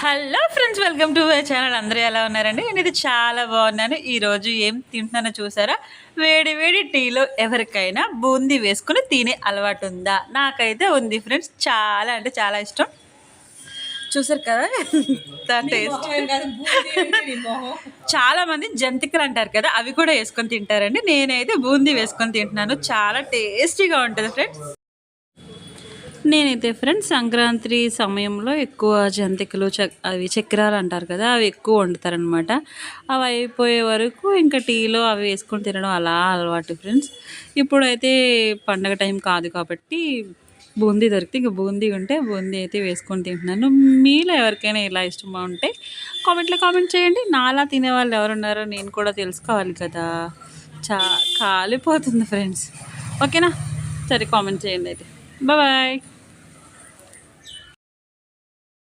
Hello friends, welcome to my channel. అందరూ ఎలా ఉన్నారండి? నేనైతే చాలా బాగున్నాను. ఈరోజు ఏం తింటున్నానో చూసారా? వేడి వేడి టీలో ఎవరికైనా బూందీ వేసుకుని తినే అలవాటు ఉందా? నాకైతే ఉంది ఫ్రెండ్స్. చాలా అంటే చాలా ఇష్టం. చూసారు కదా ఎంత టేస్ట్. చాలా మంది జంతికలు అంటారు కదా, అవి కూడా వేసుకొని తింటారండి. నేనైతే బూందీ వేసుకొని తింటున్నాను. చాలా టేస్టీగా ఉంటుంది ఫ్రెండ్స్. నేనైతే ఫ్రెండ్స్ సంక్రాంతి సమయంలో ఎక్కువ జంతికలు అవి చక్రాలు అంటారు కదా, అవి ఎక్కువ వండుతారనమాట. అవి అయిపోయే వరకు ఇంకా టీలో అవి వేసుకొని తినడం అలా అలవాటు ఫ్రెండ్స్. ఇప్పుడైతే పండగ టైం కాదు కాబట్టి బూందీ దొరికితే ఇంక బూందీ ఉంటే బూందీ అయితే వేసుకొని తింటున్నాను. మీలో ఎవరికైనా ఇలా ఇష్టం ఉంటే కామెంట్లో కామెంట్ చేయండి. నాలా తినేవాళ్ళు ఎవరున్నారో నేను కూడా తెలుసుకోవాలి కదా. కాలిపోతుంది ఫ్రెండ్స్. ఓకేనా? సరే, కామెంట్ చేయండి అయితే. బాయ్.